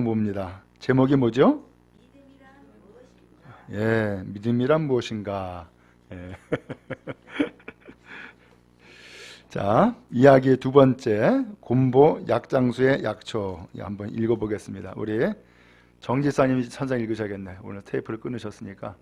봅니다. 제목이 뭐죠? 예, 믿음이란 무엇인가? 예. 자, 이야기의 두 번째, 곰보 약장수의 약초 한번 읽어보겠습니다. 우리 정지사님이 천장 읽으셔야겠네. 오늘 테이프를 끊으셨으니까.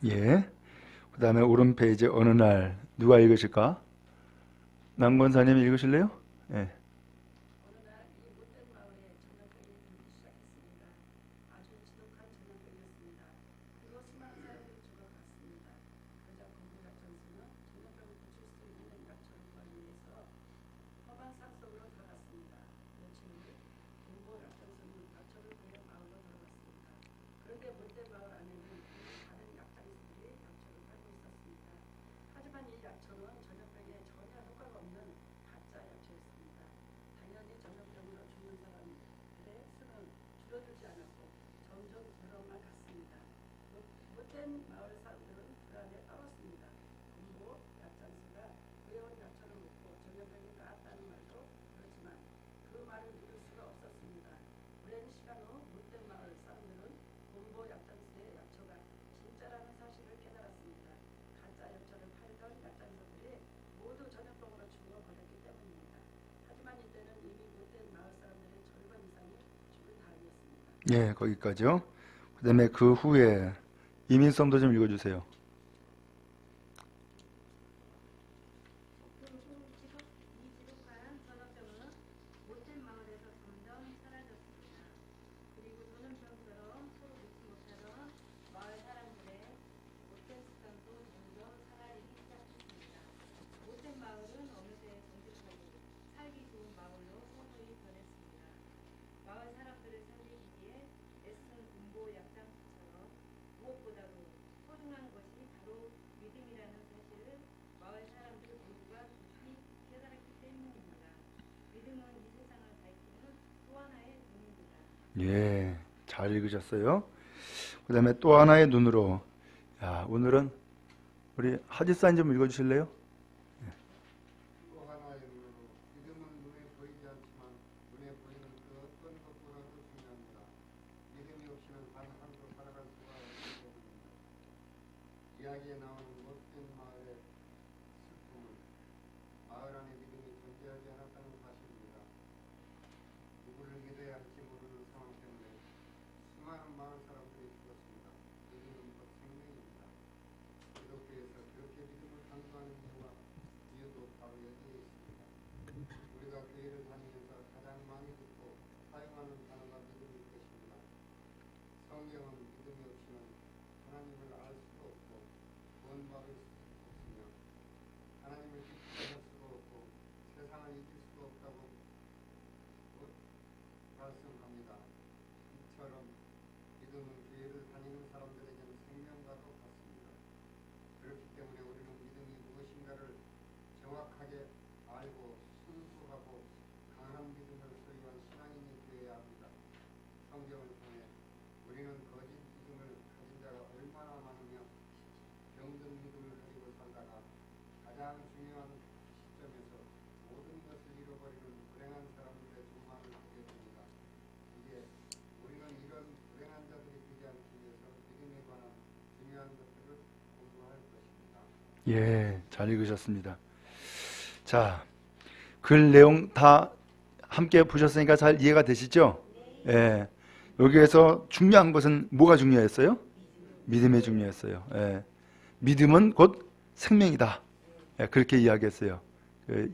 예. 그 다음에 오른 페이지 어느 날 누가 읽으실까? 남권사님 읽으실래요? 예. 예, 거기까지요. 그 다음에 그 후에 이민성도 좀 읽어주세요. 예, 잘 읽으셨어요. 그 다음에 또 하나의 눈으로. 야, 오늘은 우리 하지사님 좀 읽어주실래요? 예, 잘 읽으셨습니다. 자, 글 내용 다 함께 보셨으니까 잘 이해가 되시죠? 예. 여기에서 중요한 것은 뭐가 중요했어요? 믿음이 중요했어요. 예. 믿음은 곧 생명이다. 예, 그렇게 이야기했어요.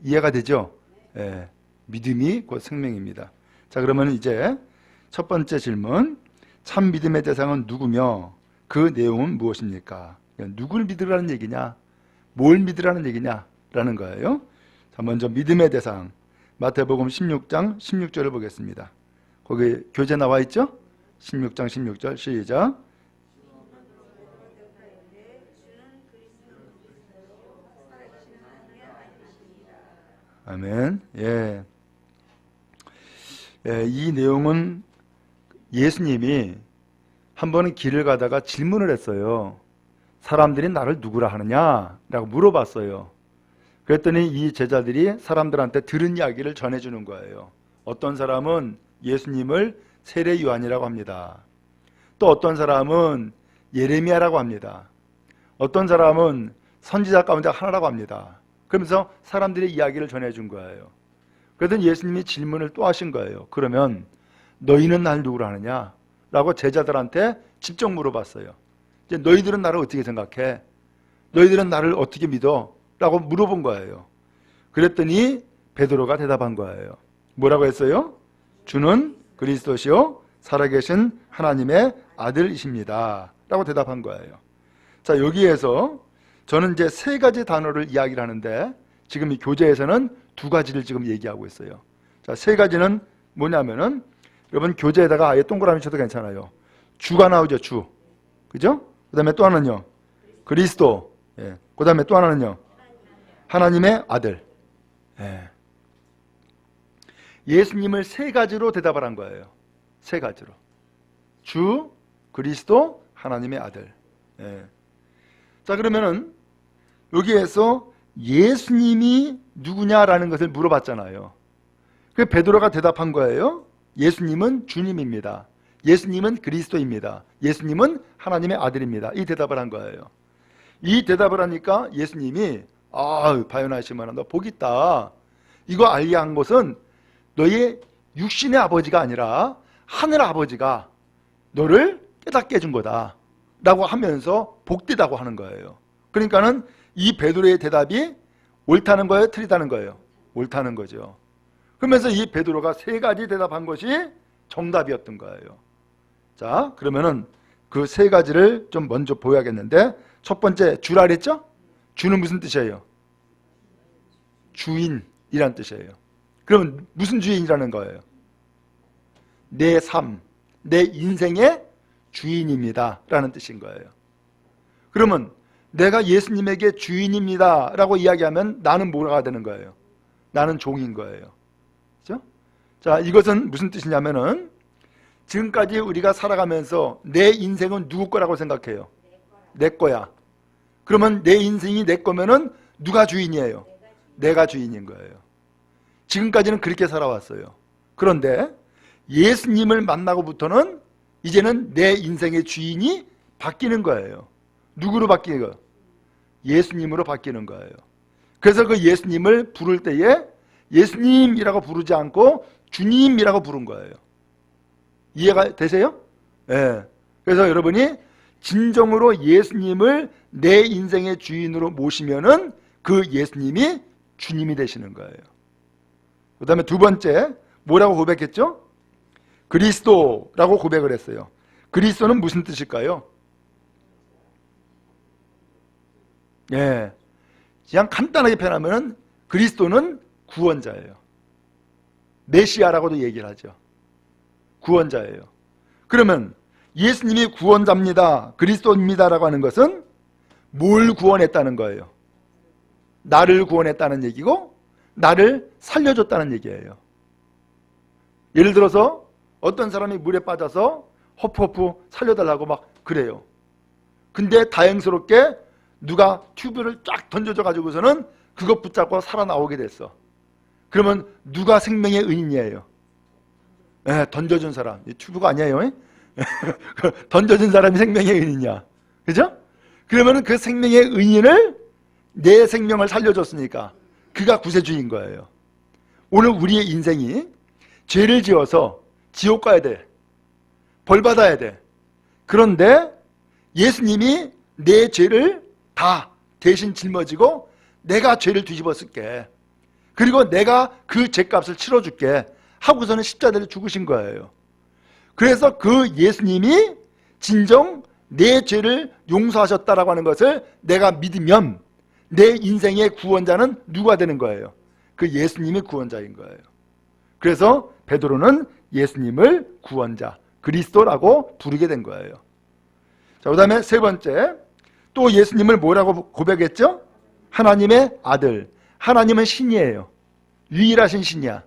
이해가 되죠? 예. 믿음이 곧 생명입니다. 자, 그러면 이제 첫 번째 질문. 참 믿음의 대상은 누구며 그 내용은 무엇입니까? 누굴 믿으라는 얘기냐? 뭘 믿으라는 얘기냐? 라는 거예요. 자, 먼저 믿음의 대상. 마태복음 16장 16절을 보겠습니다. 거기 교재 나와 있죠? 16장 16절 시작. 아멘. 예. 예, 이 내용은 예수님이 한 번은 길을 가다가 질문을 했어요. 사람들이 나를 누구라 하느냐? 라고 물어봤어요. 그랬더니 이 제자들이 사람들한테 들은 이야기를 전해주는 거예요. 어떤 사람은 예수님을 세례 요한이라고 합니다. 또 어떤 사람은 예레미야라고 합니다. 어떤 사람은 선지자 가운데 하나라고 합니다. 그러면서 사람들의 이야기를 전해준 거예요. 그랬더니 예수님이 질문을 또 하신 거예요. 그러면 너희는 날 누구라 하느냐? 라고 제자들한테 직접 물어봤어요. 이제 너희들은 나를 어떻게 생각해? 너희들은 나를 어떻게 믿어? 라고 물어본 거예요. 그랬더니 베드로가 대답한 거예요. 뭐라고 했어요? 주는 그리스도시요 살아계신 하나님의 아들이십니다. 라고 대답한 거예요. 자, 여기에서 저는 이제 세 가지 단어를 이야기를 하는데 지금 이 교재에서는 두 가지를 지금 얘기하고 있어요. 자, 세 가지는 뭐냐면은 여러분 교재에다가 아예 동그라미 쳐도 괜찮아요. 주가 나오죠, 주. 그죠? 그 다음에 또 하나는요. 그리스도. 예. 그 다음에 또 하나는요. 하나님의 아들. 예. 예수님을 세 가지로 대답을 한 거예요. 세 가지로. 주, 그리스도, 하나님의 아들. 예. 자, 그러면은 여기에서 예수님이 누구냐라는 것을 물어봤잖아요. 그 베드로가 대답한 거예요. 예수님은 주님입니다. 예수님은 그리스도입니다. 예수님은 하나님의 아들입니다. 이 대답을 한 거예요. 이 대답을 하니까 예수님이 바요나 시몬아 너 복 있다. 이거 알게 한 것은 너의 육신의 아버지가 아니라 하늘 아버지가 너를 깨닫게 해준 거다 라고 하면서 복되다고 하는 거예요. 그러니까는 이 베드로의 대답이 옳다는 거예요? 틀리다는 거예요? 옳다는 거죠. 그러면서 이 베드로가 세 가지 대답한 것이 정답이었던 거예요. 자, 그러면은 그 세 가지를 좀 먼저 보여야겠는데 첫 번째 주라 그랬죠? 주는 무슨 뜻이에요? 주인이란 뜻이에요. 그러면 무슨 주인이라는 거예요? 내 삶, 내 인생의 주인입니다 라는 뜻인 거예요. 그러면 내가 예수님에게 주인입니다 라고 이야기하면 나는 뭐가 되는 거예요? 나는 종인 거예요. 그렇죠? 자, 이것은 무슨 뜻이냐면은 지금까지 우리가 살아가면서 내 인생은 누구 거라고 생각해요? 내 거야. 그러면 내 인생이 내 거면은 누가 주인이에요? 내가 주인인 거예요. 지금까지는 그렇게 살아왔어요. 그런데 예수님을 만나고부터는 이제는 내 인생의 주인이 바뀌는 거예요. 누구로 바뀌는 거예요? 예수님으로 바뀌는 거예요. 그래서 그 예수님을 부를 때에 예수님이라고 부르지 않고 주님이라고 부른 거예요. 이해가 되세요? 네. 그래서 여러분이 진정으로 예수님을 내 인생의 주인으로 모시면은 그 예수님이 주님이 되시는 거예요. 그 다음에 두 번째 뭐라고 고백했죠? 그리스도라고 고백을 했어요. 그리스도는 무슨 뜻일까요? 예, 그냥 간단하게 표현하면 그리스도는 구원자예요. 메시아라고도 얘기를 하죠. 구원자예요. 그러면 예수님이 구원자입니다, 그리스도입니다라고 하는 것은 뭘 구원했다는 거예요? 나를 구원했다는 얘기고 나를 살려줬다는 얘기예요. 예를 들어서 어떤 사람이 물에 빠져서 허프허프 살려달라고 막 그래요. 근데 다행스럽게 누가 튜브를 쫙 던져줘 가지고서는 그것 붙잡고 살아나오게 됐어. 그러면 누가 생명의 은인이에요? 네, 던져준 사람. 이 튜브가 아니에요. 던져준 사람이 생명의 은인이야. 그죠? 그러면 그 생명의 은인을 내 생명을 살려줬으니까 그가 구세주인 거예요. 오늘 우리의 인생이 죄를 지어서 지옥 가야 돼. 벌 받아야 돼. 그런데 예수님이 내 죄를 다 대신 짊어지고 내가 죄를 뒤집어 쓸게. 그리고 내가 그 죄값을 치러줄게 하고서는 십자가를 죽으신 거예요. 그래서 그 예수님이 진정 내 죄를 용서하셨다라고 하는 것을 내가 믿으면 내 인생의 구원자는 누가 되는 거예요? 그 예수님이 구원자인 거예요. 그래서 베드로는 예수님을 구원자, 그리스도라고 부르게 된 거예요. 자, 그 다음에 세 번째, 또 예수님을 뭐라고 고백했죠? 하나님의 아들. 하나님은 신이에요. 유일하신 신이야.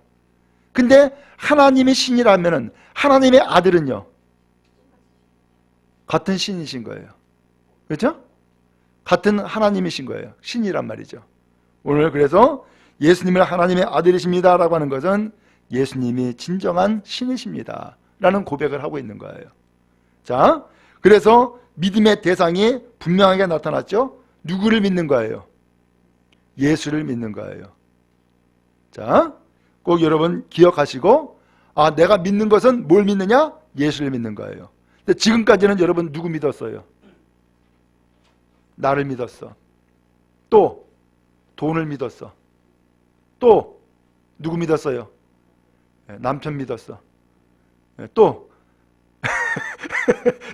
근데 하나님이 신이라면은 하나님의 아들은요? 같은 신이신 거예요. 그렇죠? 같은 하나님이신 거예요. 신이란 말이죠. 오늘 그래서 예수님을 하나님의 아들이십니다 라고 하는 것은 예수님이 진정한 신이십니다 라는 고백을 하고 있는 거예요. 자, 그래서 믿음의 대상이 분명하게 나타났죠. 누구를 믿는 거예요? 예수를 믿는 거예요. 자, 꼭 여러분 기억하시고, 아, 내가 믿는 것은 뭘 믿느냐? 예수를 믿는 거예요. 근데 지금까지는 여러분 누구 믿었어요? 나를 믿었어. 또 돈을 믿었어. 또 누구 믿었어요? 남편 믿었어. 또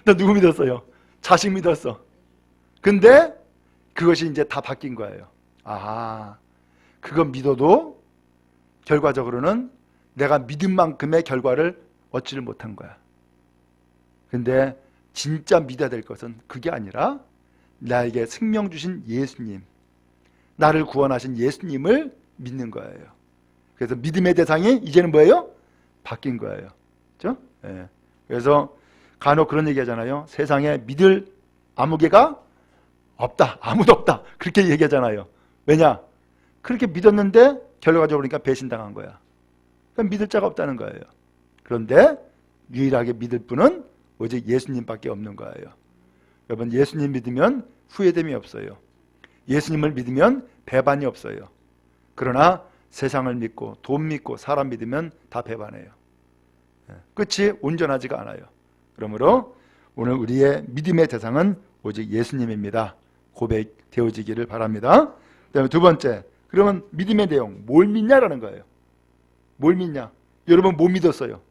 너 누구 믿었어요? 자식 믿었어. 근데 그것이 이제 다 바뀐 거예요. 아, 그거 믿어도 결과적으로는 내가 믿은 만큼의 결과를 얻지를 못한 거야. 근데 진짜 믿어야 될 것은 그게 아니라 나에게 생명 주신 예수님, 나를 구원하신 예수님을 믿는 거예요. 그래서 믿음의 대상이 이제는 뭐예요? 바뀐 거예요. 그렇죠? 예. 그래서 간혹 그런 얘기 하잖아요. 세상에 믿을 아무개가 없다. 아무도 없다. 그렇게 얘기하잖아요. 왜냐? 그렇게 믿었는데 결과적으로 그러니까 배신당한 거야. 그러니까 믿을 자가 없다는 거예요. 그런데 유일하게 믿을 분은 오직 예수님밖에 없는 거예요. 여러분, 예수님 믿으면 후회됨이 없어요. 예수님을 믿으면 배반이 없어요. 그러나 세상을 믿고 돈 믿고 사람 믿으면 다 배반해요. 끝이 온전하지가 않아요. 그러므로 오늘 우리의 믿음의 대상은 오직 예수님입니다. 고백되어지기를 바랍니다. 그 다음에 두 번째, 그러면 믿음의 내용, 뭘 믿냐라는 거예요. 뭘 믿냐? 여러분 뭐 믿었어요?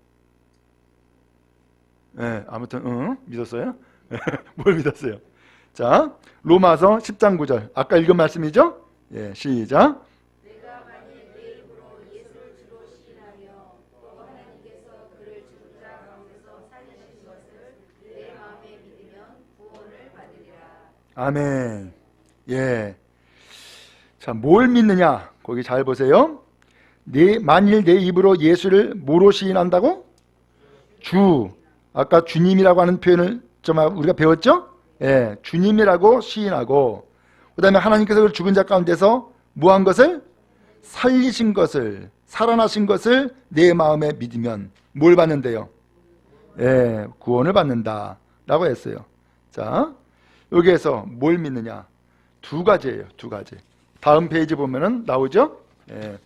네, 아무튼 믿었어요? 뭘 믿었어요? 자, 로마서 10장 9절 아까 읽은 말씀이죠? 예, 시작. 내가 만일 내 입으로 예수를 주로 시인하며 또 하나님께서 그를 죽은 자 가운데서 살리신 것을 내 마음에 믿으면 구원을 받으리라. 아멘. 예. 자, 뭘 믿느냐? 거기 잘 보세요. 만일 내 입으로 예수를 뭐로 시인한다고? 주. 아까 주님이라고 하는 표현을 좀 우리가 배웠죠? 예, 주님이라고 시인하고, 그 다음에 하나님께서 그를 죽은 자 가운데서 뭐한 것을? 살리신 것을, 살아나신 것을 내 마음에 믿으면 뭘 받는데요? 예, 구원을 받는다 라고 했어요. 자, 여기에서 뭘 믿느냐? 두 가지예요. 두 가지. 다음 페이지 보면은 나오죠? 예.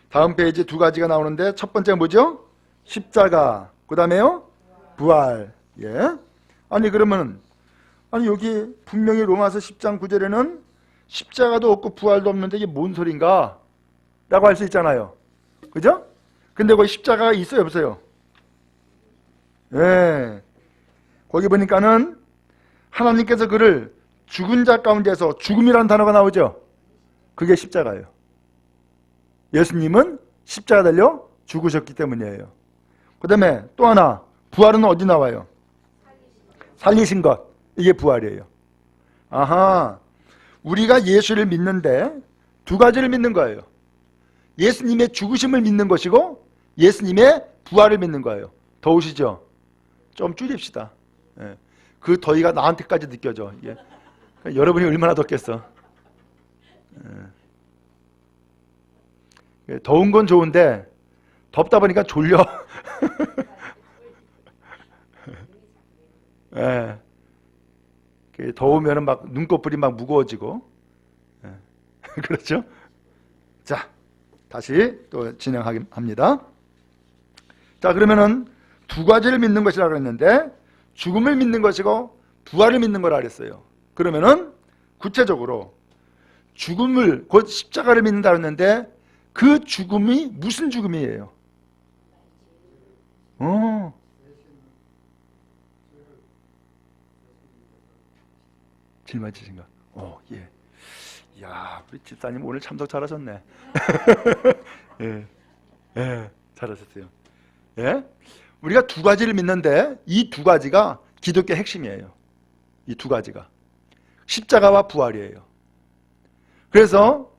다음 페이지 두 가지가 나오는데 첫 번째 뭐죠? 십자가. 그 다음에요? 부활. 예. 아니 그러면 여기 분명히 로마서 10장 9절에는 십자가도 없고 부활도 없는데 이게 뭔 소린가? 라고 할 수 있잖아요. 그죠? 근데 거기 십자가가 있어요 없어요? 예. 거기 보니까는 하나님께서 그를 죽은 자 가운데서, 죽음이라는 단어가 나오죠? 그게 십자가예요. 예수님은 십자가 달려 죽으셨기 때문이에요. 그 다음에 또 하나, 부활은 어디 나와요? 살리신 것. 이게 부활이에요. 아하, 우리가 예수를 믿는데 두 가지를 믿는 거예요. 예수님의 죽으심을 믿는 것이고 예수님의 부활을 믿는 거예요. 더우시죠? 좀 줄입시다. 예. 그 더위가 나한테까지 느껴져. 예. 여러분이 얼마나 덥겠어. 예. 더운 건 좋은데 덥다 보니까 졸려. 예. 더우면 막 눈꺼풀이 막 무거워지고. 예. 그렇죠? 자, 다시 또 진행합니다. 자, 그러면은 두 가지를 믿는 것이라고 했는데 죽음을 믿는 것이고 부활을 믿는 거라 그랬어요. 그러면은 구체적으로 죽음을, 곧 십자가를 믿는다 그랬는데 그 죽음이 무슨 죽음이에요? 짊어지신가? 예. 이야, 우리 집사님 오늘 참석 잘하셨네. 예, 예, 잘하셨어요. 예? 우리가 두 가지를 믿는데 이 두 가지가 기독교의 핵심이에요. 이 두 가지가 십자가와 부활이에요. 그래서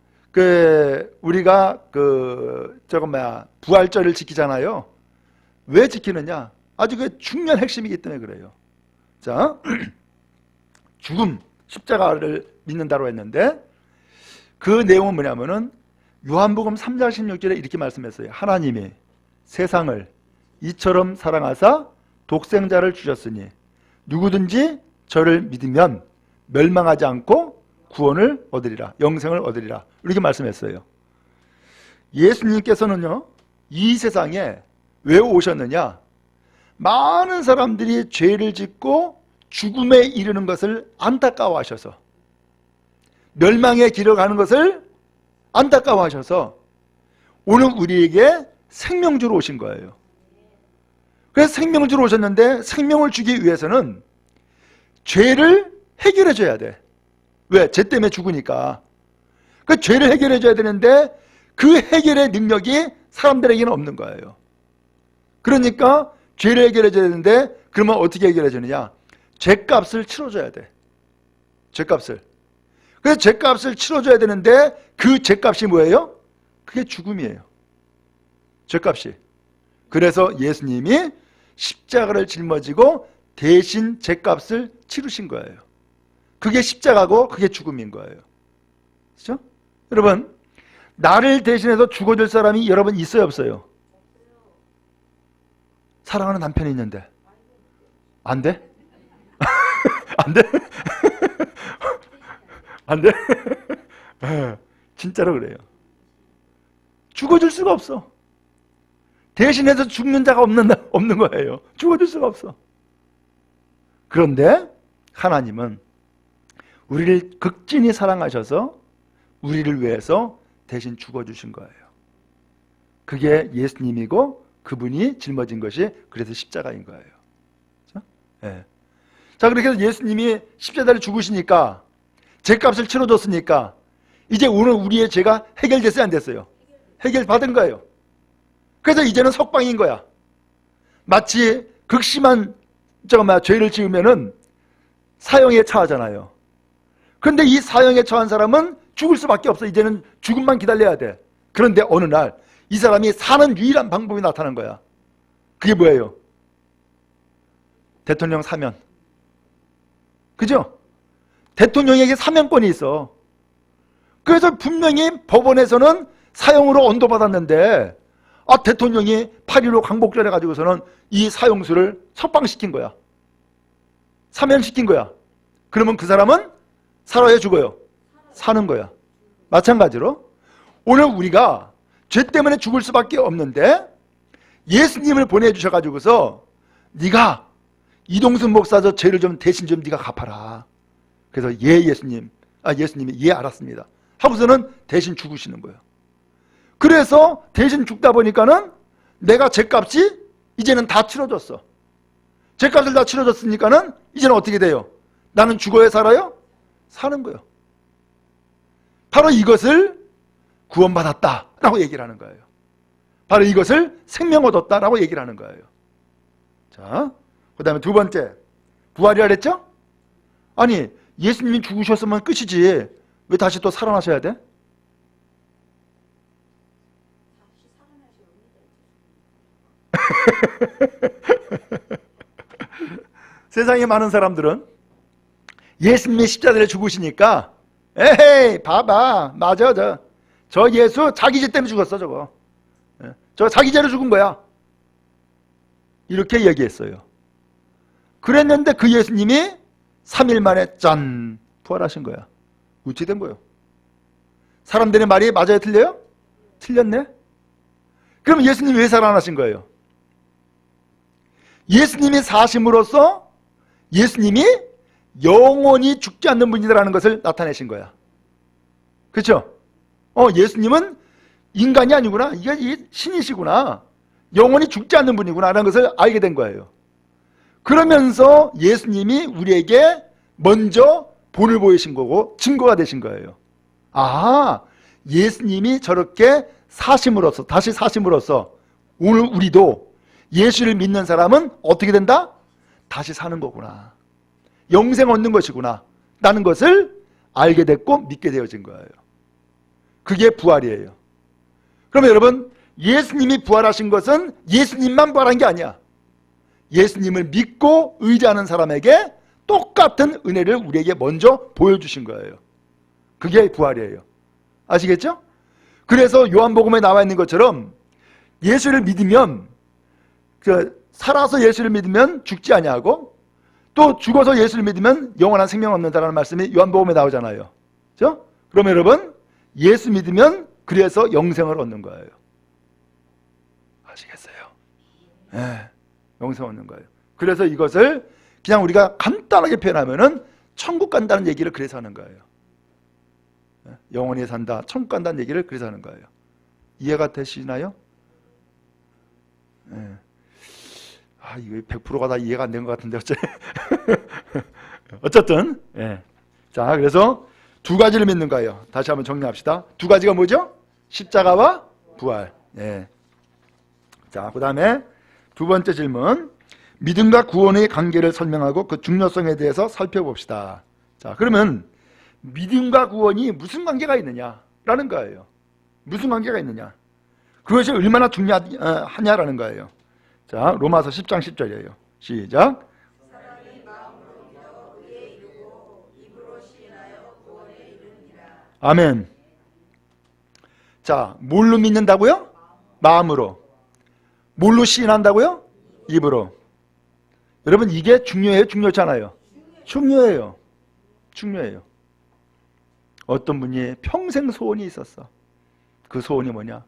우리가 부활절을 지키잖아요. 왜 지키느냐? 아주 중요한 핵심이기 때문에 그래요. 자, 죽음, 십자가를 믿는다고 했는데 그 내용은 뭐냐면은 요한복음 3장 16절에 이렇게 말씀했어요. 하나님이 세상을 이처럼 사랑하사 독생자를 주셨으니 누구든지 저를 믿으면 멸망하지 않고 구원을 얻으리라, 영생을 얻으리라, 이렇게 말씀했어요. 예수님께서는요, 이 세상에 왜 오셨느냐? 많은 사람들이 죄를 짓고 죽음에 이르는 것을 안타까워하셔서, 멸망의 길을 가는 것을 안타까워하셔서 오늘 우리에게 생명 주러 오신 거예요. 그래서 생명을 주러 오셨는데 생명을 주기 위해서는 죄를 해결해 줘야 돼. 왜? 죄 때문에 죽으니까. 그 죄를 해결해 줘야 되는데 그 해결의 능력이 사람들에게는 없는 거예요. 그러니까 죄를 해결해 줘야 되는데 그러면 어떻게 해결해 주느냐? 죄값을 치러줘야 돼. 죄값을. 그래서 죄값을 치러줘야 되는데 그 죄값이 뭐예요? 그게 죽음이에요. 죄값이. 그래서 예수님이 십자가를 짊어지고 대신 죄값을 치르신 거예요. 그게 십자가고 그게 죽음인 거예요. 그렇죠? 여러분, 나를 대신해서 죽어줄 사람이 여러분 있어요, 없어요? 사랑하는 남편이 있는데 안 돼? 안 돼? 안 돼? 진짜로 그래요. 죽어줄 수가 없어. 대신해서 죽는 자가 없는 거예요. 죽어줄 수가 없어. 그런데 하나님은 우리를 극진히 사랑하셔서 우리를 위해서 대신 죽어주신 거예요. 그게 예수님이고 그분이 짊어진 것이 그래서 십자가인 거예요. 그렇죠? 네. 자, 그렇게 해서 예수님이 십자가를 죽으시니까 죄값을 치러줬으니까 이제 오늘 우리의 죄가 해결됐어요, 안 됐어요? 해결받은 거예요. 그래서 이제는 석방인 거야. 마치 극심한 죄를 지으면은 사형에 처하잖아요. 그런데 이 사형에 처한 사람은 죽을 수밖에 없어. 이제는 죽음만 기다려야 돼. 그런데 어느 날 이 사람이 사는 유일한 방법이 나타난 거야. 그게 뭐예요? 대통령 사면. 그죠? 대통령에게 사면권이 있어. 그래서 분명히 법원에서는 사형으로 언도받았는데 대통령이 8.15 광복절에 가지고서는 이 사형수를 석방시킨 거야. 사면시킨 거야. 그러면 그 사람은 살아요, 죽어요? 사는 거야. 마찬가지로 오늘 우리가 죄 때문에 죽을 수밖에 없는데 예수님을 보내주셔가지고서 네가 이동순 목사 저 죄를 좀 대신 좀 네가 갚아라. 그래서 예수님이 예 알았습니다 하고서는 대신 죽으시는 거예요. 그래서 대신 죽다 보니까는 내가 죄값이 이제는 다 치러졌어. 죄값을 다 치러졌으니까는 이제는 어떻게 돼요? 나는 죽어야 살아요? 사는 거예요. 바로 이것을 구원받았다라고 얘기를 하는 거예요. 바로 이것을 생명 얻었다라고 얘기를 하는 거예요. 자, 그 다음에 두 번째, 부활이라 그랬죠? 아니, 예수님이 죽으셨으면 끝이지 왜 다시 또 살아나셔야 돼? 세상에 많은 사람들은 예수님이 십자가에 죽으시니까 에헤이 봐봐 맞아 저 예수 자기 죄 때문에 죽었어 저거 저 자기 죄로 죽은 거야 이렇게 얘기했어요. 그랬는데 그 예수님이 3일 만에 짠 부활하신 거야. 어찌 된 거예요? 사람들의 말이 맞아요 틀려요? 틀렸네? 그럼 예수님이 왜 살아나신 거예요? 예수님이 사심으로써 예수님이 영원히 죽지 않는 분이라는 것을 나타내신 거야. 그렇죠? 예수님은 인간이 아니구나. 이게 신이시구나. 영원히 죽지 않는 분이구나 라는 것을 알게 된 거예요. 그러면서 예수님이 우리에게 먼저 본을 보이신 거고 증거가 되신 거예요. 아, 예수님이 저렇게 사심으로써, 다시 사심으로써 오늘 우리도 예수를 믿는 사람은 어떻게 된다? 다시 사는 거구나. 영생 얻는 것이구나 라는 것을 알게 됐고 믿게 되어진 거예요. 그게 부활이에요. 그러면 여러분, 예수님이 부활하신 것은 예수님만 부활한 게 아니야. 예수님을 믿고 의지하는 사람에게 똑같은 은혜를 우리에게 먼저 보여주신 거예요. 그게 부활이에요. 아시겠죠? 그래서 요한복음에 나와 있는 것처럼 예수를 믿으면, 살아서 예수를 믿으면 죽지 아니하고 또 죽어서 예수를 믿으면 영원한 생명 얻는다라는 말씀이 요한복음에 나오잖아요. 그렇죠? 그러면 여러분, 예수 믿으면 그래서 영생을 얻는 거예요. 아시겠어요? 네, 영생 얻는 거예요. 그래서 이것을 그냥 우리가 간단하게 표현하면은 천국 간다는 얘기를 그래서 하는 거예요. 영원히 산다, 천국 간다는 얘기를 그래서 하는 거예요. 이해가 되시나요? 네. 이거 100%가 다 이해가 안 된 것 같은데 어쨌든 예. 자, 그래서 두 가지를 믿는 거예요. 다시 한번 정리합시다. 두 가지가 뭐죠? 십자가와 부활. 예. 자, 그 다음에 두 번째 질문, 믿음과 구원의 관계를 설명하고 그 중요성에 대해서 살펴봅시다. 자, 그러면 믿음과 구원이 무슨 관계가 있느냐라는 거예요. 무슨 관계가 있느냐, 그것이 얼마나 중요하냐라는 거예요. 자, 로마서 10장 10절이에요. 시작. 사람이 마음으로 믿어 의에 이르고 입으로 시인하여 구원에 이르느니라. 아멘. 자, 뭘로 믿는다고요? 마음으로. 뭘로 시인한다고요? 입으로. 여러분, 이게 중요해요? 중요하지 않아요? 중요해요. 중요해요. 어떤 분이 평생 소원이 있었어. 그 소원이 뭐냐?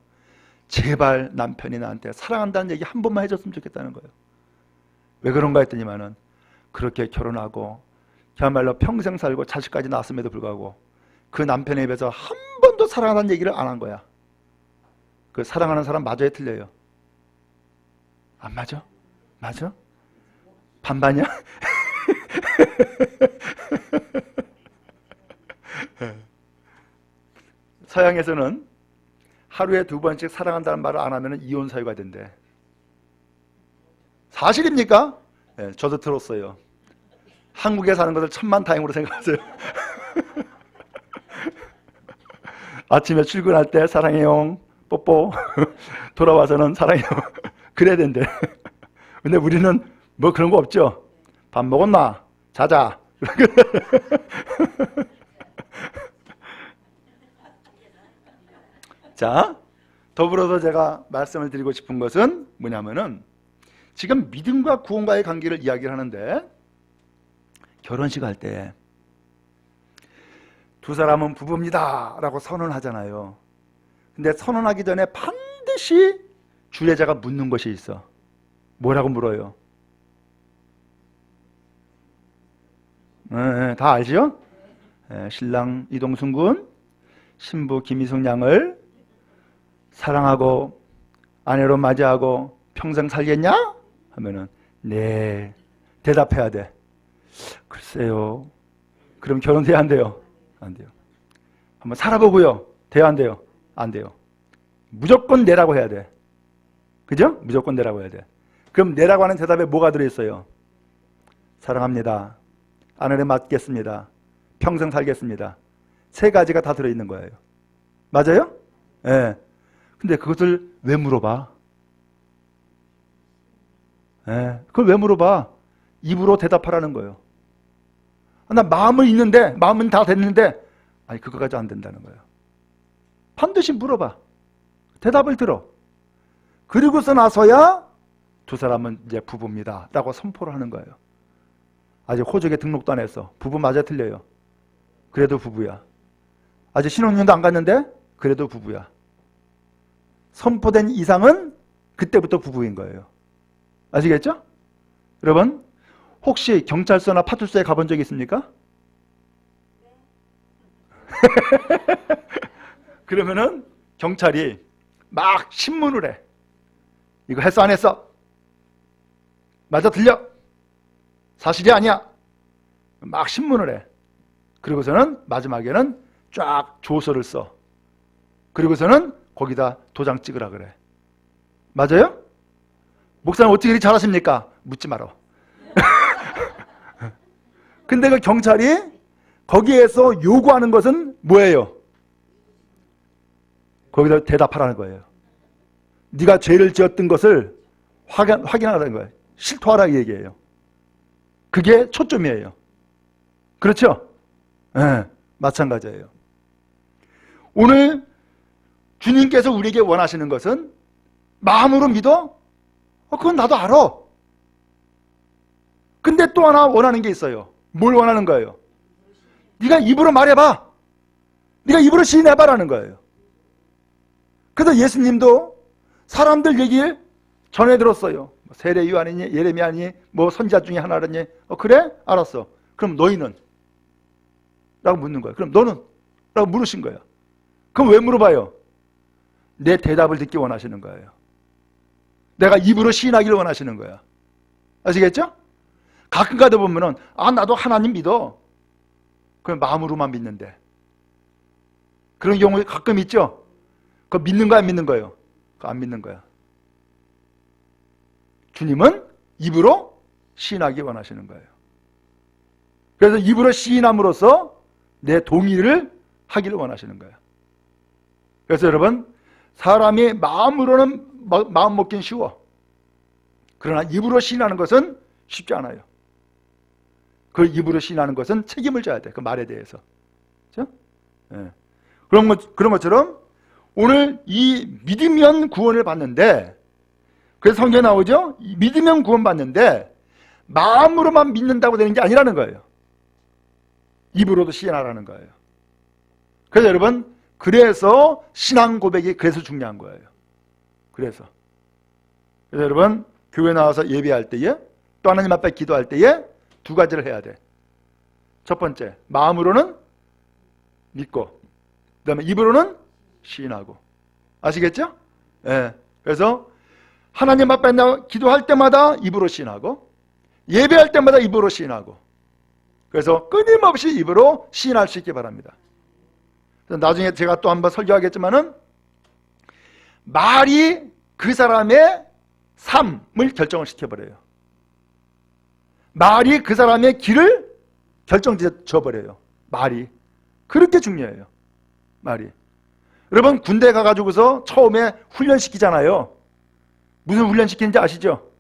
제발 남편이 나한테 사랑한다는 얘기 한 번만 해줬으면 좋겠다는 거예요. 왜 그런가 했더니만은 그렇게 결혼하고 그야말로 평생 살고 자식까지 낳았음에도 불구하고 그 남편의 입에서 한 번도 사랑한다는 얘기를 안 한 거야. 그 사랑하는 사람 맞아요, 틀려요? 안 맞아? 맞아? 반반이야? 서양에서는 하루에 2번씩 사랑한다는 말을 안 하면 이혼 사유가 된대. 사실입니까? 네, 저도 들었어요. 한국에 사는 것을 천만다행으로 생각하세요. 아침에 출근할 때 사랑해요, 뽀뽀. 돌아와서는 사랑해요. 그래야 된대. 근데 우리는 뭐 그런 거 없죠. 밥 먹었나? 자자. 자, 더불어서 제가 말씀을 드리고 싶은 것은 뭐냐면은 지금 믿음과 구원과의 관계를 이야기를 하는데 결혼식 할 때 두 사람은 부부입니다 라고 선언하잖아요. 근데 선언하기 전에 반드시 주례자가 묻는 것이 있어. 뭐라고 물어요? 네, 다 알죠? 네, 신랑 이동순 군, 신부 김희숙 양을 사랑하고 아내로 맞이하고 평생 살겠냐? 하면은 네 대답해야 돼. 글쎄요. 그럼 결혼돼야 안 돼요? 안 돼요. 한번 살아보고요. 돼야 안 돼요? 안 돼요. 무조건 네라고 해야 돼. 그죠? 무조건 네라고 해야 돼. 그럼 네라고 하는 대답에 뭐가 들어있어요? 사랑합니다. 아내를 맡겠습니다. 평생 살겠습니다. 세 가지가 다 들어있는 거예요. 맞아요? 예. 네. 근데 그것을 왜 물어봐? 예, 그걸 왜 물어봐? 입으로 대답하라는 거예요. 나 마음은 있는데, 마음은 다 됐는데, 아니, 그거까지 안 된다는 거예요. 반드시 물어봐. 대답을 들어. 그리고서 나서야 두 사람은 이제 부부입니다 라고 선포를 하는 거예요. 아직 호적에 등록도 안 했어. 부부 맞아, 틀려요? 그래도 부부야. 아직 신혼여행도 안 갔는데 그래도 부부야. 선포된 이상은 그때부터 부부인 거예요. 아시겠죠? 여러분, 혹시 경찰서나 파출소에 가본 적 있습니까? 그러면은 경찰이 막 신문을 해. 이거 했어 안 했어? 맞아 들려? 사실이 아니야? 막 신문을 해. 그리고서는 마지막에는 쫙 조서를 써. 그리고서는 거기다 도장 찍으라 그래. 맞아요? 목사님 어떻게 이렇게 잘하십니까? 묻지 마라. 근데 그 경찰이 거기에서 요구하는 것은 뭐예요? 거기다 대답하라는 거예요. 네가 죄를 지었던 것을 확인하라는 거예요. 실토하라 이 얘기예요. 그게 초점이에요. 그렇죠? 네, 마찬가지예요. 오늘 주님께서 우리에게 원하시는 것은 마음으로 믿어? 그건 나도 알아. 근데 또 하나 원하는 게 있어요. 뭘 원하는 거예요? 네가 입으로 말해봐. 네가 입으로 시인해봐라는 거예요. 그래서 예수님도 사람들 얘기를 전해 들었어요. 세례 요한이니 예레미야니 뭐 선지자 중에 하나라니. 그래? 알았어. 그럼 너희는? 라고 묻는 거예요. 그럼 너는? 라고 물으신 거예요. 그럼 왜 물어봐요? 내 대답을 듣기 원하시는 거예요. 내가 입으로 시인하기를 원하시는 거야. 아시겠죠? 가끔 가다 보면은 나도 하나님 믿어. 그럼 마음으로만 믿는데. 그런 경우 가끔 있죠? 그거 믿는 거야 안 믿는 거예요? 그거 안 믿는 거야. 주님은 입으로 시인하기 원하시는 거예요. 그래서 입으로 시인함으로써 내 동의를 하기를 원하시는 거예요. 그래서 여러분, 사람이 마음으로는 마음 먹긴 쉬워. 그러나 입으로 시인하는 것은 쉽지 않아요. 그 입으로 시인하는 것은 책임을 져야 돼. 그 말에 대해서. 그렇죠? 네. 그런 것처럼 오늘 이 믿으면 구원을 받는데, 그래서 성경에 나오죠? 믿으면 구원 받는데 마음으로만 믿는다고 되는 게 아니라는 거예요. 입으로도 시인하라는 거예요. 그래서 여러분, 그래서 신앙 고백이 그래서 중요한 거예요. 그래서 여러분, 교회 나와서 예배할 때에 또 하나님 앞에 기도할 때에 두 가지를 해야 돼. 첫 번째, 마음으로는 믿고, 그 다음에 입으로는 시인하고. 아시겠죠? 예. 그래서 하나님 앞에 기도할 때마다 입으로 시인하고, 예배할 때마다 입으로 시인하고, 그래서 끊임없이 입으로 시인할 수 있기 바랍니다. 나중에 제가 또 한번 설교하겠지만은, 말이 그 사람의 삶을 결정을 시켜버려요. 말이 그 사람의 길을 결정지어버려요. 말이. 그렇게 중요해요. 말이. 여러분, 군대 가가지고서 처음에 훈련시키잖아요. 무슨 훈련시키는지 아시죠?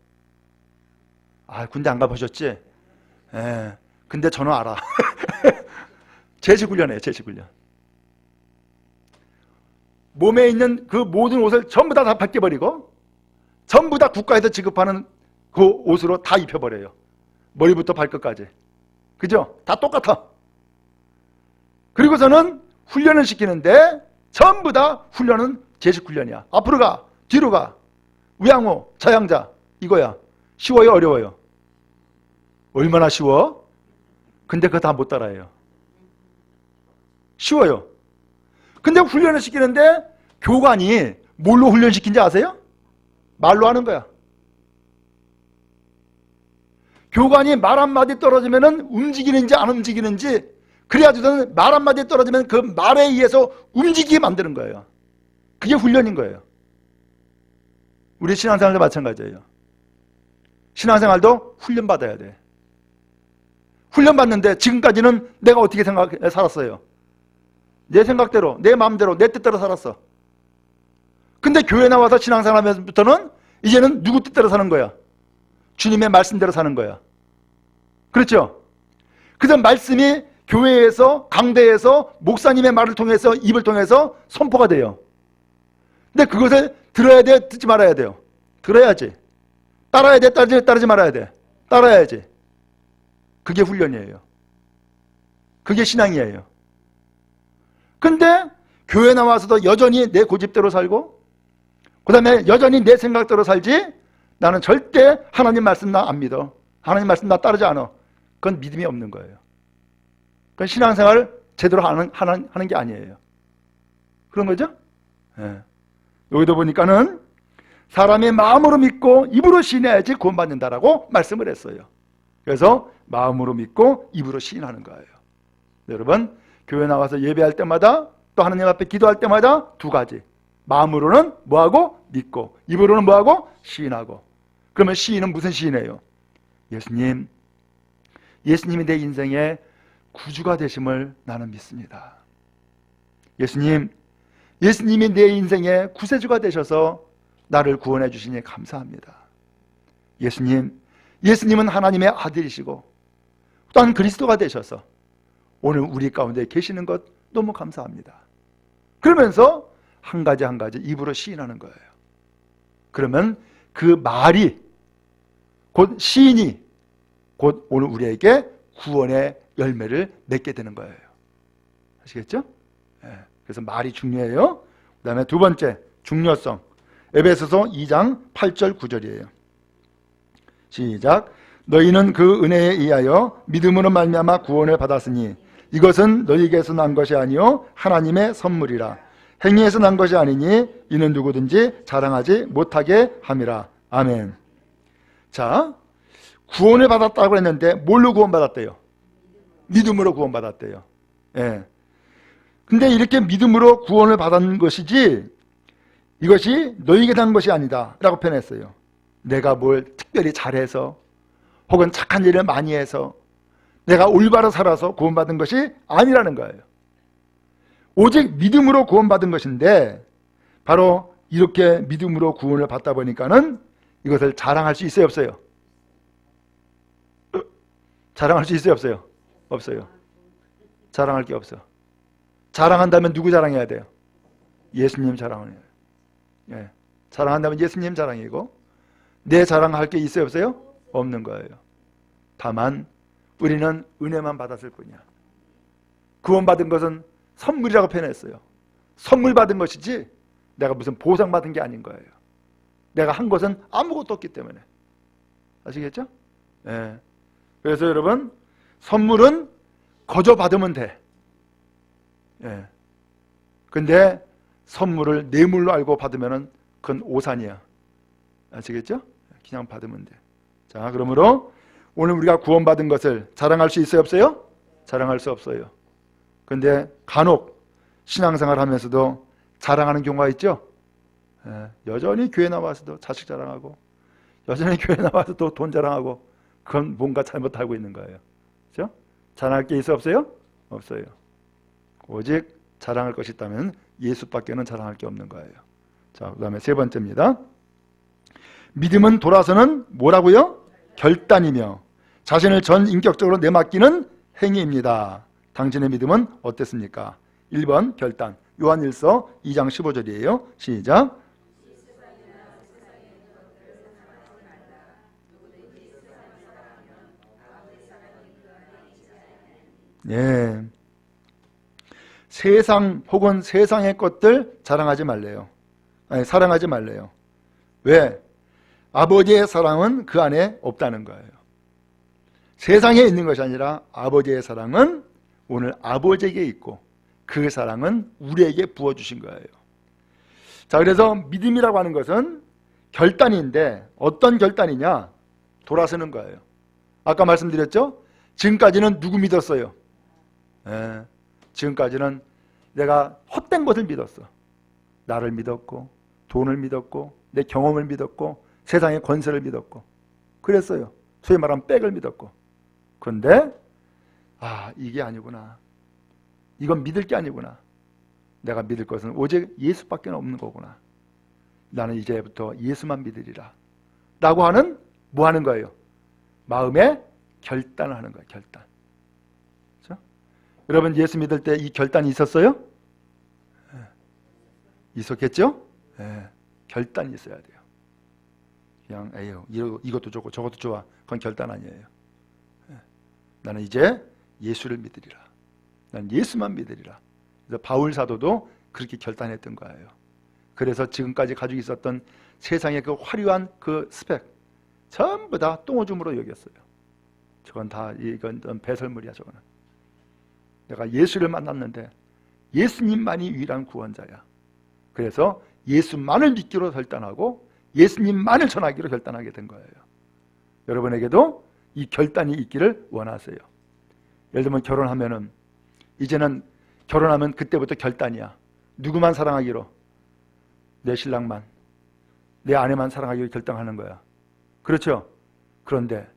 군대 안 가보셨지? 예. 근데 저는 알아. 제식훈련이에요, 제식훈련. 몸에 있는 그 모든 옷을 전부 다 벗겨버리고, 전부 다 국가에서 지급하는 그 옷으로 다 입혀버려요. 머리부터 발끝까지. 그죠? 다 똑같아. 그리고서는 훈련을 시키는데 전부 다 훈련은 제식훈련이야. 앞으로 가, 뒤로 가, 우양호, 자양자, 이거야. 쉬워요, 어려워요? 얼마나 쉬워? 근데 그거 다 못 따라해요. 쉬워요. 근데 훈련을 시키는데 교관이 뭘로 훈련시킨지 아세요? 말로 하는 거야. 교관이 말 한마디 떨어지면 움직이는지 안 움직이는지, 그래가지고는 말 한마디 떨어지면 그 말에 의해서 움직이게 만드는 거예요. 그게 훈련인 거예요. 우리 신앙생활도 마찬가지예요. 신앙생활도 훈련받아야 돼. 훈련받는데 지금까지는 내가 어떻게 살았어요? 내 생각대로, 내 마음대로, 내 뜻대로 살았어. 근데 교회 나와서 신앙생활 하면서부터는 이제는 누구 뜻대로 사는 거야? 주님의 말씀대로 사는 거야. 그렇죠? 그래서 말씀이 교회에서, 강대에서, 목사님의 말을 통해서, 입을 통해서 선포가 돼요. 근데 그것을 들어야 돼, 듣지 말아야 돼요? 들어야지. 따라야 돼, 따르지 말아야 돼? 따라야지. 그게 훈련이에요. 그게 신앙이에요. 근데 교회 나와서도 여전히 내 고집대로 살고, 그 다음에 여전히 내 생각대로 살지, 나는 절대 하나님 말씀 나 안 믿어. 하나님 말씀 나 따르지 않아. 그건 믿음이 없는 거예요. 그건 신앙생활을 제대로 하는 게 아니에요. 그런 거죠? 예. 여기도 보니까는 사람의 마음으로 믿고 입으로 시인해야지 구원받는다라고 말씀을 했어요. 그래서 마음으로 믿고 입으로 시인하는 거예요. 여러분, 교회 나와서 예배할 때마다 또 하나님 앞에 기도할 때마다 두 가지. 마음으로는 뭐하고? 믿고, 입으로는 뭐하고? 시인하고. 그러면 시인은 무슨 시인이에요? 예수님이 내 인생의 구주가 되심을 나는 믿습니다. 예수님이 내 인생의 구세주가 되셔서 나를 구원해 주시니 감사합니다. 예수님은 하나님의 아들이시고 또한 그리스도가 되셔서 오늘 우리 가운데 계시는 것 너무 감사합니다. 그러면서 한 가지 한 가지 입으로 시인하는 거예요. 그러면 그 말이 곧 시인이 곧 오늘 우리에게 구원의 열매를 맺게 되는 거예요. 아시겠죠? 네. 그래서 말이 중요해요. 그 다음에 두 번째 중요성, 에베소서 2장 8절 9절이에요. 시작. 너희는 그 은혜에 의하여 믿음으로 말미암아 구원을 받았으니 이것은 너희에게서 난 것이 아니요 하나님의 선물이라. 행위에서 난 것이 아니니 이는 누구든지 자랑하지 못하게 함이라. 아멘. 자, 구원을 받았다고 했는데 뭘로 구원받았대요? 믿음으로 구원받았대요. 예. 근데 이렇게 믿음으로 구원을 받은 것이지 이것이 너희에게 난 것이 아니다 라고 표현했어요. 내가 뭘 특별히 잘해서 혹은 착한 일을 많이 해서 내가 올바로 살아서 구원받은 것이 아니라는 거예요. 오직 믿음으로 구원받은 것인데 바로 이렇게 믿음으로 구원을 받다 보니까는 이것을 자랑할 수 있어요, 없어요? 자랑할 수 있어요, 없어요? 없어요. 자랑할 게 없어. 자랑한다면 누구 자랑해야 돼요? 예수님 자랑을 해요. 예. 자랑한다면 예수님 자랑이고 내 자랑할 게 있어요, 없어요? 없는 거예요. 다만 우리는 은혜만 받았을 뿐이야. 구원받은 것은 선물이라고 표현했어요. 선물 받은 것이지 내가 무슨 보상받은 게 아닌 거예요. 내가 한 것은 아무것도 없기 때문에. 아시겠죠? 예. 그래서 여러분, 선물은 거저 받으면 돼. 예. 근데 선물을 뇌물로 알고 받으면은 그건 오산이야. 아시겠죠? 그냥 받으면 돼. 자, 그러므로 오늘 우리가 구원받은 것을 자랑할 수 있어요, 없어요? 자랑할 수 없어요. 근데 간혹 신앙생활 하면서도 자랑하는 경우가 있죠? 예. 여전히 교회 나와서도 자식 자랑하고 여전히 교회 나와서도 돈 자랑하고 그건 뭔가 잘못 알고 있는 거예요. 그렇죠? 자랑할 게 있어요, 없어요? 없어요. 오직 자랑할 것이 있다면 예수밖에는 자랑할 게 없는 거예요. 자, 그 다음에 세 번째입니다. 믿음은 돌아서는 뭐라고요? 결단이며 자신을 전 인격적으로 내맡기는 행위입니다. 당신의 믿음은 어땠습니까? 1번 결단. 요한일서 2장 15절이에요. 시작. 예. 세상 혹은 세상의 것들 자랑하지 말래요. 아니, 사랑하지 말래요. 왜? 아버지의 사랑은 그 안에 없다는 거예요. 세상에 있는 것이 아니라 아버지의 사랑은 오늘 아버지에게 있고 그 사랑은 우리에게 부어주신 거예요. 자, 그래서 믿음이라고 하는 것은 결단인데 어떤 결단이냐? 돌아서는 거예요. 아까 말씀드렸죠? 지금까지는 누구 믿었어요? 예, 지금까지는 내가 헛된 것을 믿었어. 나를 믿었고 돈을 믿었고 내 경험을 믿었고 세상의 권세를 믿었고 그랬어요. 소위 말하면 백을 믿었고. 그런데 이게 아니구나. 이건 믿을 게 아니구나. 내가 믿을 것은 오직 예수밖에 없는 거구나. 나는 이제부터 예수만 믿으리라 라고 하는 뭐 하는 거예요? 마음에 결단을 하는 거예요. 결단. 그렇죠? 여러분 예수 믿을 때 이 결단이 있었어요? 있었겠죠? 결단이 있어야 돼요. 그냥 이것도 좋고 저것도 좋아. 그건 결단 아니에요. 나는 이제 예수를 믿으리라. 난 예수만 믿으리라. 그래서 바울 사도도 그렇게 결단했던 거예요. 그래서 지금까지 가지고 있었던 세상의 그 화려한 그 스펙 전부 다 똥오줌으로 여겼어요. 저건 다 이건 배설물이야. 저거는 내가 예수를 만났는데 예수님만이 유일한 구원자야. 그래서 예수만을 믿기로 결단하고 예수님만을 전하기로 결단하게 된 거예요. 여러분에게도 이 결단이 있기를 원하세요. 예를 들면 결혼하면은 이제는 결혼하면 그때부터 결단이야. 누구만 사랑하기로? 내 신랑만, 내 아내만 사랑하기로 결정하는 거야. 그렇죠? 그런데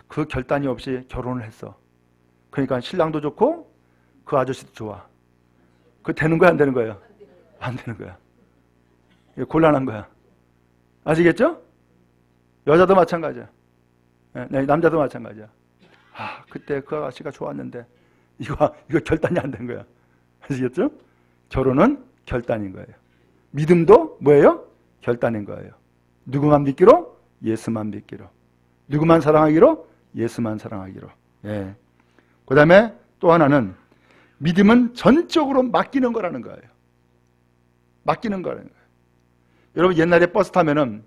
그 결단이 없이 결혼을 했어. 그러니까 신랑도 좋고 그 아저씨도 좋아. 그거 되는 거야, 안 되는 거예요? 안 되는 거야. 이거 곤란한 거야. 아시겠죠? 여자도 마찬가지야. 네, 남자도 마찬가지야. 아, 그때 그 아저씨가 좋았는데 이거 결단이 안 된 거야. 아시겠죠? 결혼은 결단인 거예요. 믿음도 뭐예요? 결단인 거예요. 누구만 믿기로? 예수만 믿기로. 누구만 사랑하기로? 예수만 사랑하기로. 예. 그 다음에 또 하나는 믿음은 전적으로 맡기는 거라는 거예요. 맡기는 거라는 거예요. 여러분 옛날에 버스 타면은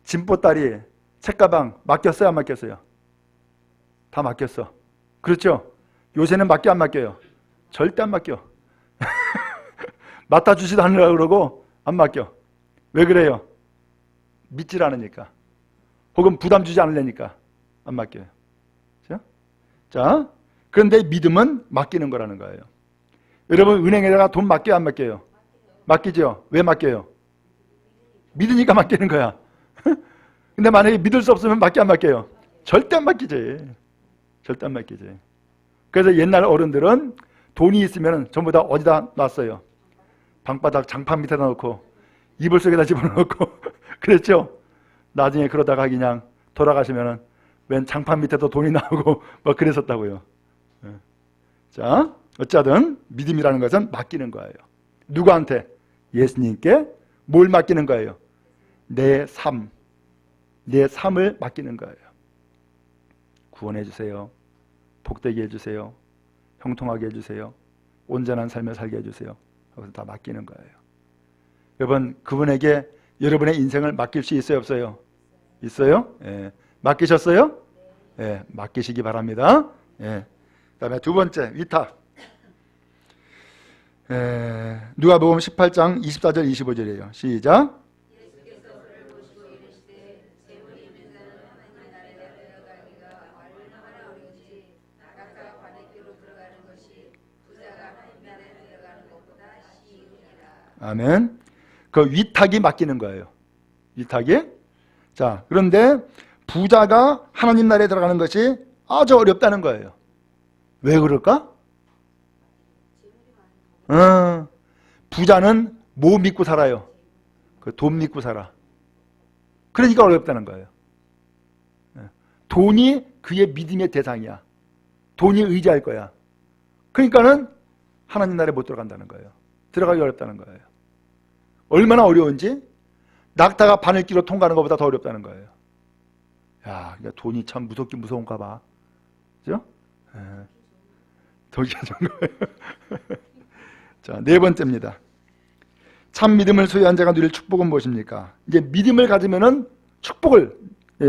짐보따리, 책가방 맡겼어요? 안 맡겼어요? 다 맡겼어. 그렇죠? 요새는 맡겨 안 맡겨요? 절대 안 맡겨. 맡아주지도 않으려고 그러고 안 맡겨. 왜 그래요? 믿질 않으니까. 혹은 부담 주지 않으려니까 안 맡겨요. 그렇죠? 자, 그런데 믿음은 맡기는 거라는 거예요. 여러분 은행에다가 돈 맡겨요? 안 맡겨요? 맡기죠? 왜 맡겨요? 믿으니까 맡기는 거야. 근데 만약에 믿을 수 없으면 맡겨 안 맡겨요? 절대 안 맡기지. 절대 안 맡기지. 그래서 옛날 어른들은 돈이 있으면 전부 다 어디다 놨어요? 방바닥 장판 밑에다 놓고 이불 속에다 집어넣고 그랬죠? 나중에 그러다가 그냥 돌아가시면은 웬 장판 밑에도 돈이 나오고 뭐 그랬었다고요. 자, 어쨌든 믿음이라는 것은 맡기는 거예요. 누구한테? 예수님께 뭘 맡기는 거예요? 내 삶, 내 삶을 맡기는 거예요. 구원해 주세요. 복되게 해주세요. 형통하게 해주세요. 온전한 삶을 살게 해주세요. 그것을 다 맡기는 거예요. 여러분 그분에게 여러분의 인생을 맡길 수 있어요? 없어요? 있어요? 예. 맡기셨어요? 예. 맡기시기 바랍니다. 예. 그 다음에 두 번째 위탁. 누가복음 18장 24절 25절이에요. 시작. 예수께서 그를 보시고 이르시되 재물이 있는 자는 하나님 나라에 들어가기가 얼마나 어려운지 각각 관액기로 들어가는 것이 부자가 하나님 나라에 들어가는 것보다 쉬우니라. 아멘. 그 위탁이 맡기는 거예요. 위탁이. 자, 그런데 부자가 하나님 나라에 들어가는 것이 아주 어렵다는 거예요. 왜 그럴까? 부자는 뭐 믿고 살아요? 그 돈 믿고 살아. 그러니까 어렵다는 거예요. 돈이 그의 믿음의 대상이야. 돈이 의지할 거야. 그러니까는 하나님 나라에 못 들어간다는 거예요. 들어가기 어렵다는 거예요. 얼마나 어려운지 낙타가 바늘길로 통과하는 것보다 더 어렵다는 거예요. 야, 그러니까 돈이 참 무섭긴 무서운가 봐. 그죠? 더 좋은 거예요. 자, 네 번째입니다. 참 믿음을 소유한 자가 누릴 축복은 무엇입니까? 이제 믿음을 가지면은 축복을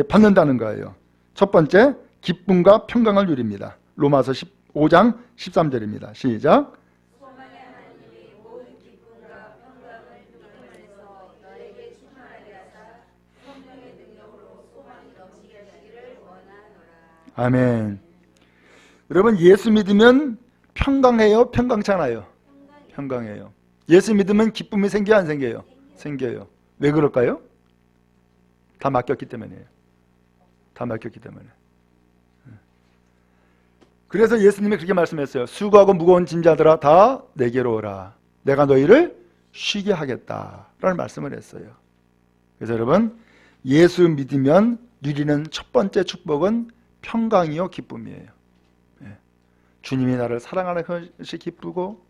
받는다는 거예요. 첫 번째, 기쁨과 평강을 누립니다. 로마서 15장 13절입니다. 시작. 소망의 하나님이 모든 기쁨과 평강을 믿음에서 너에게 충만하게 하사 성령의 능력으로 소망이 넘치게 하시기를 원하노라. 아멘. 여러분 예수 믿으면 평강해요? 평강치 않아요? 평강해요. 예수 믿으면 기쁨이 생겨요? 안 생겨요? 생겨요. 왜 그럴까요? 다 맡겼기 때문이에요. 다 맡겼기 때문에. 그래서 예수님이 그렇게 말씀했어요. 수고하고 무거운 짐자들아 다 내게로 오라. 내가 너희를 쉬게 하겠다 라는 말씀을 했어요. 그래서 여러분 예수 믿으면 누리는 첫 번째 축복은 평강이요 기쁨이에요. 주님이 나를 사랑하는 것이 기쁘고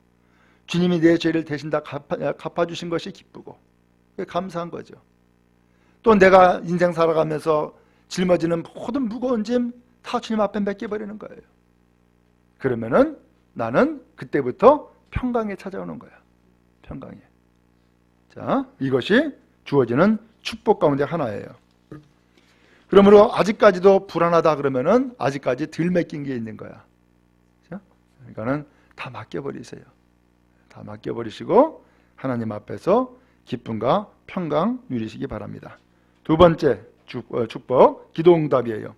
주님이 내 죄를 대신 다 갚아주신 것이 기쁘고 감사한 거죠. 또 내가 인생 살아가면서 짊어지는 모든 무거운 짐 다 주님 앞에 맡겨버리는 거예요. 그러면은 나는 그때부터 평강에 찾아오는 거야. 평강에. 자, 이것이 주어지는 축복 가운데 하나예요. 그러므로 아직까지도 불안하다 그러면은 아직까지 덜 맡긴 게 있는 거야. 그렇죠? 그러니까는 다 맡겨버리세요. 다 맡겨버리시고 하나님 앞에서 기쁨과 평강 누리시기 바랍니다. 두 번째 축복, 기도 응답이에요.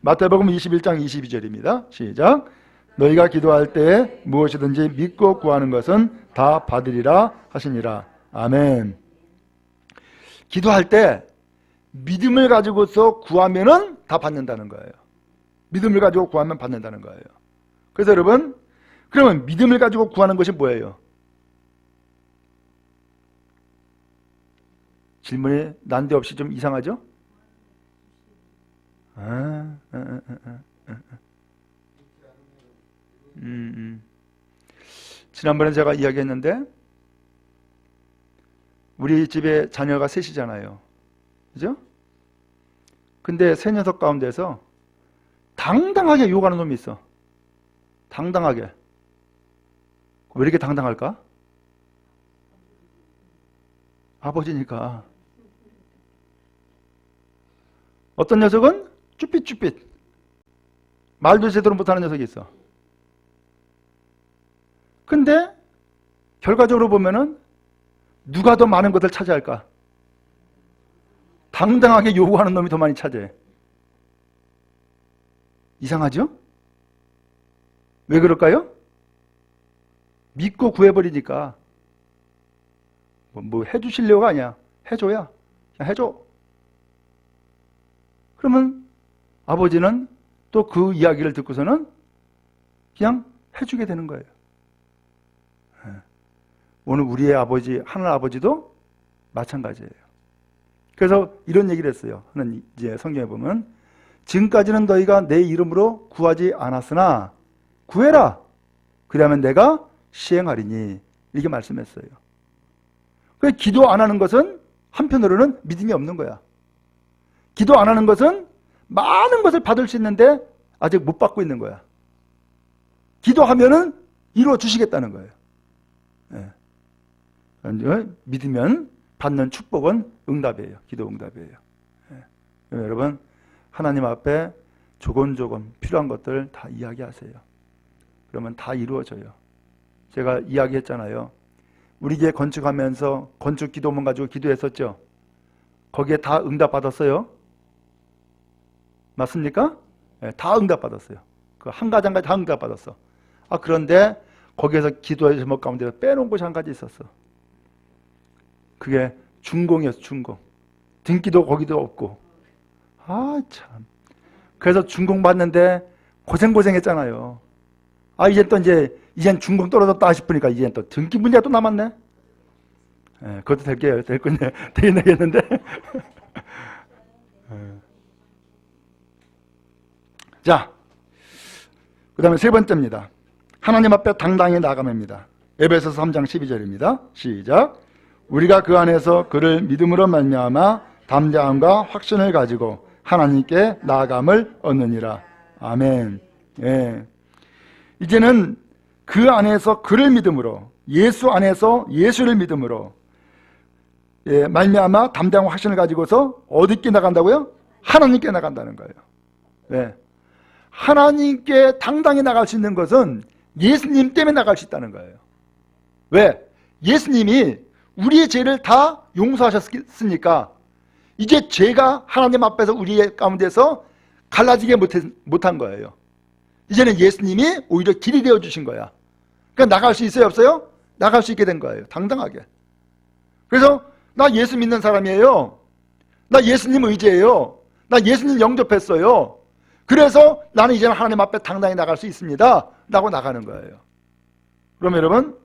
마태복음 21장 22절입니다. 시작. 너희가 기도할 때 무엇이든지 믿고 구하는 것은 다 받으리라 하시니라. 아멘. 기도할 때 믿음을 가지고서 구하면은 다 받는다는 거예요. 믿음을 가지고 구하면 받는다는 거예요. 그래서 여러분, 그러면 믿음을 가지고 구하는 것이 뭐예요? 질문이 난데없이 좀 이상하죠? 지난번에 제가 이야기했는데 우리 집에 자녀가 셋이잖아요. 그죠? 근데 세 녀석 가운데서 당당하게 욕하는 놈이 있어. 당당하게. 왜 이렇게 당당할까? 아버지니까. 어떤 녀석은 쭈삣쭈삣. 말도 제대로 못하는 녀석이 있어. 근데 결과적으로 보면은 누가 더 많은 것을 차지할까? 당당하게 요구하는 놈이 더 많이 차지해. 이상하죠? 왜 그럴까요? 믿고 구해버리니까. 뭐 해주시려고가 아니야. 해줘야. 그냥 해줘. 그러면 아버지는 또 그 이야기를 듣고서는 그냥 해주게 되는 거예요. 오늘 우리의 아버지, 하늘 아버지도 마찬가지예요. 그래서 이런 얘기를 했어요. 하는 이제 성경에 보면 지금까지는 너희가 내 이름으로 구하지 않았으나 구해라. 그러면 내가 시행하리니. 이렇게 말씀했어요. 그래서 기도 안 하는 것은 한편으로는 믿음이 없는 거야. 기도 안 하는 것은 많은 것을 받을 수 있는데 아직 못 받고 있는 거야. 기도하면은 이루어 주시겠다는 거예요. 네. 믿으면 받는 축복은 응답이에요. 기도 응답이에요. 네. 여러분, 하나님 앞에 조곤조곤 필요한 것들 다 이야기하세요. 그러면 다 이루어져요. 제가 이야기했잖아요. 우리 교회 건축하면서 건축 기도문 가지고 기도했었죠. 거기에 다 응답 받았어요. 맞습니까? 네, 다 응답 받았어요. 그 한 가지 한 가지 다 응답 받았어. 그런데 거기에서 기도의 제목 가운데 빼놓은 곳이 한 가지 있었어. 그게 준공이었어. 준공. 등기도 거기도 없고. 참. 그래서 준공 받는데 고생했잖아요. 이젠 준공 떨어졌다 싶으니까 이젠 또 등기 문제가 또 남았네. 네, 그것도 되긴 되겠는데. 자, 그 다음에 세 번째입니다. 하나님 앞에 당당히 나아감입니다. 에베소서 3장 12절입니다. 시작. 우리가 그 안에서 그를 믿음으로 말미암아 담대함과 확신을 가지고 하나님께 나아감을 얻느니라. 아멘. 예. 이제는 그 안에서 그를 믿음으로, 예수 안에서 예수를 믿음으로 말미암아 담대함과 확신을 가지고서 어디께 나간다고요? 하나님께 나간다는 거예요. 네. 하나님께 당당히 나갈 수 있는 것은 예수님 때문에 나갈 수 있다는 거예요. 왜? 예수님이 우리의 죄를 다 용서하셨으니까 이제 죄가 하나님 앞에서 우리의 가운데서 갈라지게 못한 거예요. 이제는 예수님이 오히려 길이 되어주신 거야. 그러니까 나갈 수 있어요? 없어요? 나갈 수 있게 된 거예요. 당당하게. 그래서 나 예수 믿는 사람이에요. 나 예수님 의지해요. 나 예수님 영접했어요. 그래서 나는 이제는 하나님 앞에 당당히 나갈 수 있습니다. 라고 나가는 거예요. 그럼 여러분,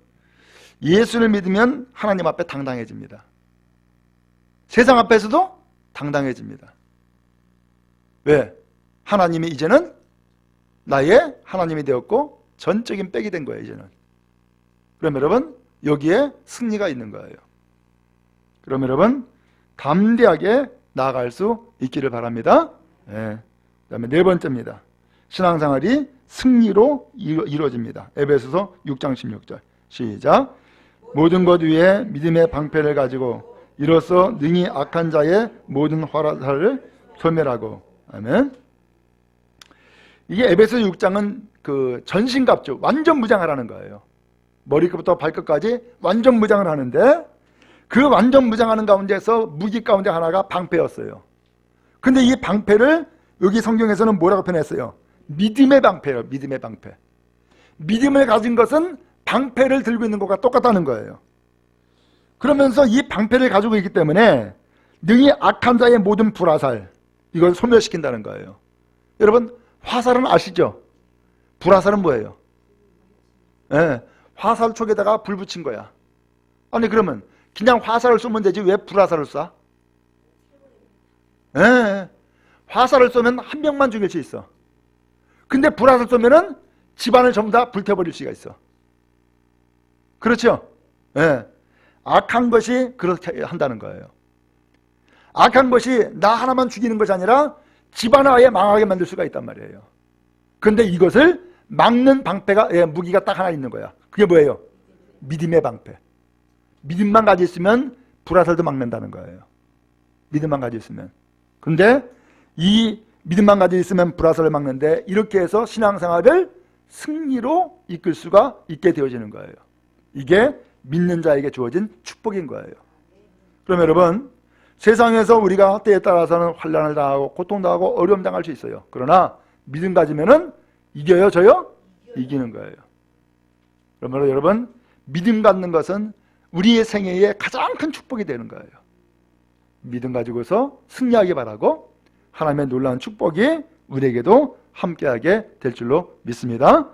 예수를 믿으면 하나님 앞에 당당해집니다. 세상 앞에서도 당당해집니다. 왜? 하나님이 이제는 나의 하나님이 되었고 전적인 백이 된 거예요. 이제는. 그럼 여러분, 여기에 승리가 있는 거예요. 그럼 여러분, 담대하게 나아갈 수 있기를 바랍니다. 네. 그 다음에 네 번째입니다. 신앙생활이 승리로 이루어집니다. 에베소서 6장 16절 시작. 모든 것 위에 믿음의 방패를 가지고 이로써 능히 악한 자의 모든 화살을 소멸하고. 아멘. 이게 에베소 6장은 그 전신갑주, 완전 무장을 하는 거예요. 머리끝부터 발끝까지 완전 무장을 하는데, 그 완전 무장하는 가운데서 무기 가운데 하나가 방패였어요. 근데 이 방패를 여기 성경에서는 뭐라고 표현했어요? 믿음의 방패예요. 믿음의 방패. 믿음을 가진 것은 방패를 들고 있는 것과 똑같다는 거예요. 그러면서 이 방패를 가지고 있기 때문에 능히 악한 자의 모든 불화살, 이걸 소멸시킨다는 거예요. 여러분, 화살은 아시죠? 불화살은 뭐예요? 화살 촉에다가 불 붙인 거야. 아니 그러면 그냥 화살을 쏘면 되지 왜 불화살을 쏴? 화살을 쏘면 한 명만 죽일 수 있어. 근데 불화살 쏘면은 집안을 전부 다 불태워버릴 수가 있어. 그렇죠? 악한 것이 그렇게 한다는 거예요. 악한 것이 나 하나만 죽이는 것이 아니라 집안을 아예 망하게 만들 수가 있단 말이에요. 근데 이것을 막는 방패가, 무기가 딱 하나 있는 거야. 그게 뭐예요? 믿음의 방패. 믿음만 가지고 있으면 불화살도 막는다는 거예요. 믿음만 가지고 있으면. 근데 이 믿음만 가지고 있으면 불화살을 막는데, 이렇게 해서 신앙생활을 승리로 이끌 수가 있게 되어지는 거예요. 이게 믿는 자에게 주어진 축복인 거예요. 그럼 여러분, 세상에서 우리가 때에 따라서는 환난을 당하고 고통당하고 어려움 당할 수 있어요. 그러나 믿음 가지면은 이겨요, 져요? 이기는 거예요. 그러므로 여러분, 믿음 갖는 것은 우리의 생애에 가장 큰 축복이 되는 거예요. 믿음 가지고서 승리하기 바라고, 하나님의 놀라운 축복이 우리에게도 함께하게 될 줄로 믿습니다.